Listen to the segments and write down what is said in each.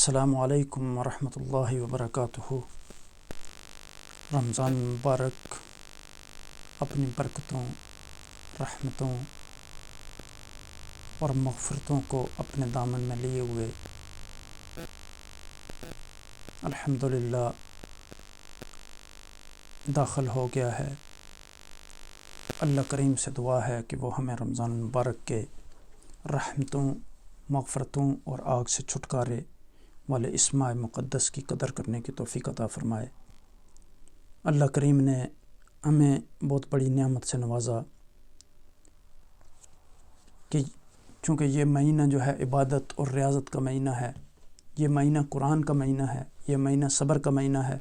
السلام علیکم ورحمۃ اللہ وبرکاتہ۔ رمضان مبارک اپنی برکتوں، رحمتوں اور مغفرتوں کو اپنے دامن میں لیے ہوئے الحمدللہ داخل ہو گیا ہے۔ اللہ کریم سے دعا ہے کہ وہ ہمیں رمضان مبارک کے رحمتوں، مغفرتوں اور آگ سے چھٹکارے والے اسماء مقدس کی قدر کرنے کی توفیق عطا فرمائے۔ اللہ کریم نے ہمیں بہت بڑی نعمت سے نوازا کہ چونکہ یہ مہینہ جو ہے عبادت اور ریاضت کا مہینہ ہے، یہ مہینہ قرآن کا مہینہ ہے، یہ مہینہ صبر کا مہینہ ہے،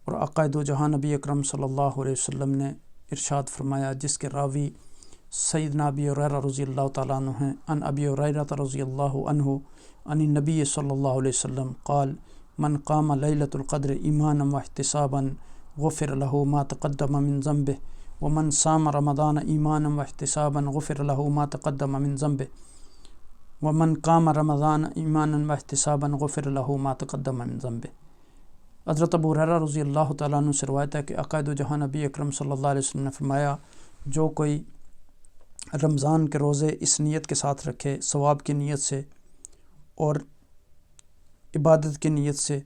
اور آقا دو جہاں نبی اکرم صلی اللہ علیہ وسلم نے ارشاد فرمایا، جس کے راوی سیدنا ابی ہریرہ رضی اللہ تعالیٰ عنہ ہیں، ان ابی ہریرہ رضی اللہ عنہ عن النبی صلی اللہ علیہ وسلم قال من قام لیلۃ القدر ایمانا واحتسابا غفر له ما تقدم من ذنبه ومن صام رمضان ایمانا واحتسابا غفر له ما تقدم من ذنبه ومن قام رمضان ایمانا واحتسابا غفر له ما تقدم من ذنبه۔ حضرت ابو ہریرہ رضی اللہ تعالیٰ عنہ سے روایت ہے کہ آقا دو جہاں نبی اکرم صلی اللہ علیہ وسلم نے فرمایا، جو کوئی رمضان کے روزے اس نیت کے ساتھ رکھے، ثواب کی نیت سے اور عبادت کی نیت سے،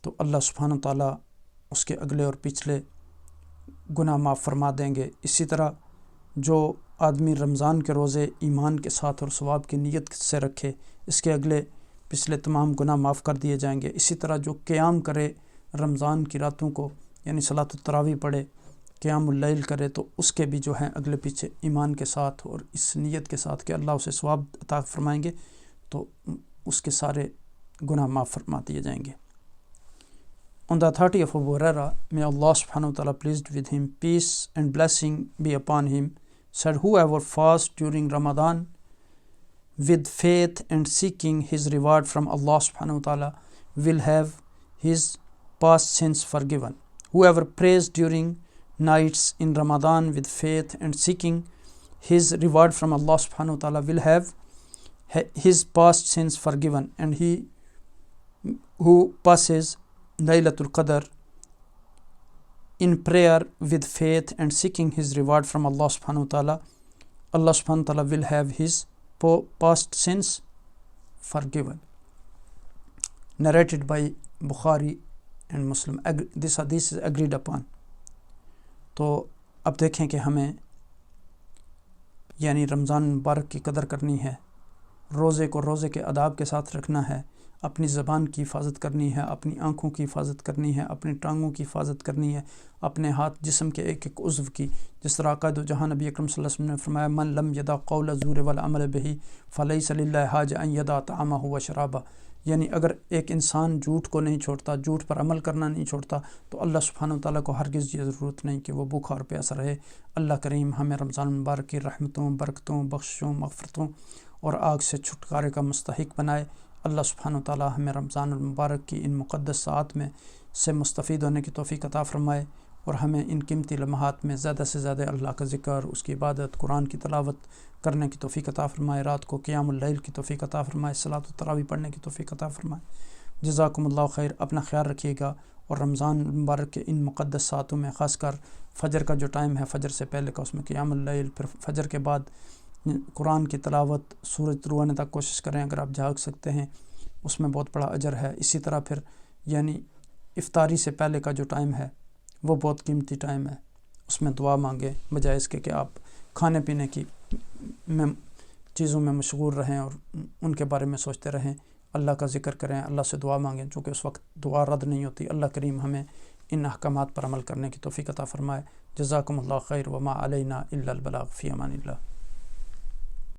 تو اللہ سبحانہ تعالیٰ اس کے اگلے اور پچھلے گناہ معاف فرما دیں گے۔ اسی طرح جو آدمی رمضان کے روزے ایمان کے ساتھ اور ثواب کی نیت سے رکھے، اس کے اگلے پچھلے تمام گناہ معاف کر دیے جائیں گے۔ اسی طرح جو قیام کرے رمضان کی راتوں کو، یعنی صلاۃ التراویح پڑھے، قیام اللیل کرے، تو اس کے بھی جو ہیں اگلے پیچھے ایمان کے ساتھ اور اس نیت کے ساتھ کہ اللہ اسے ثواب عطا فرمائیں گے، تو اس کے سارے گناہ معاف فرما دیے جائیں گے۔ On the authority of Abu Hurairah, may Allah subhanahu wa ta'ala pleased with him, peace and blessing be upon him, said, whoever fasts during Ramadan with faith and seeking his reward from Allah subhanahu wa ta'ala will have his past sins forgiven. Whoever prays during nights in Ramadan with faith and seeking his reward from Allah subhanahu wa ta'ala will have his past sins forgiven. And he who passes Laylatul Qadr in prayer with faith and seeking his reward from Allah subhanahu wa ta'ala, Allah subhanahu wa ta'ala will have his past sins forgiven. Narrated by Bukhari and Muslim. This hadith is agreed upon. تو اب دیکھیں کہ ہمیں یعنی رمضان مبارک کی قدر کرنی ہے، روزے کو روزے کے آداب کے ساتھ رکھنا ہے، اپنی زبان کی حفاظت کرنی ہے، اپنی آنکھوں کی حفاظت کرنی ہے، اپنی ٹانگوں کی حفاظت کرنی ہے، اپنے ہاتھ، جسم کے ایک ایک عضو کی، جس طرح آقا دو جہاں نبی اکرم صلی اللہ علیہ وسلم نے فرمایا، من لم یدع قول الزور والعمل به فلیس للہ حاجہ ان یدع طعامہ وشرابہ، یعنی اگر ایک انسان جھوٹ کو نہیں چھوڑتا، جھوٹ پر عمل کرنا نہیں چھوڑتا، تو اللہ سبحانہ وتعالیٰ کو ہرگز یہ ضرورت نہیں کہ وہ بھوکا اور پیاسا رہے۔ اللہ کریم ہمیں رمضان مبارک کی رحمتوں، برکتوں، بخششوں، مغفرتوں اور آگ سے چھٹکارے کا مستحق بنائے۔ اللہ سبحانہ وتعالیٰ ہمیں رمضان المبارک کی ان مقدس ساعات میں سے مستفید ہونے کی توفیق عطا فرمائے، اور ہمیں ان قیمتی لمحات میں زیادہ سے زیادہ اللہ کا ذکر، اس کی عبادت، قرآن کی تلاوت کرنے کی توفیق عطا فرمائے، رات کو قیام اللیل کی توفیق عطا فرمائے، صلاۃ التراویح پڑھنے کی توفیق عطا فرمائے۔ جزاکم اللہ خیر۔ اپنا خیال رکھیے گا، اور رمضان المبارک کے ان مقدس ساعتوں میں خاص کر فجر کا جو ٹائم ہے، فجر سے پہلے کا، اس میں قیام اللیل، پھر فجر کے بعد قرآن کی تلاوت، سورج طلوع ہونے تک کوشش کریں اگر آپ جاگ سکتے ہیں، اس میں بہت بڑا اجر ہے۔ اسی طرح پھر یعنی افطاری سے پہلے کا جو ٹائم ہے وہ بہت قیمتی ٹائم ہے، اس میں دعا مانگیں، بجائے اس کے کہ آپ کھانے پینے کی چیزوں میں مشغول رہیں اور ان کے بارے میں سوچتے رہیں۔ اللہ کا ذکر کریں، اللہ سے دعا مانگیں، چونکہ اس وقت دعا رد نہیں ہوتی۔ اللہ کریم ہمیں ان احکامات پر عمل کرنے کی توفیق عطا فرمائے۔ جزاکم اللہ خیر، وما علینا الا البلاغ، فی امان اللہ۔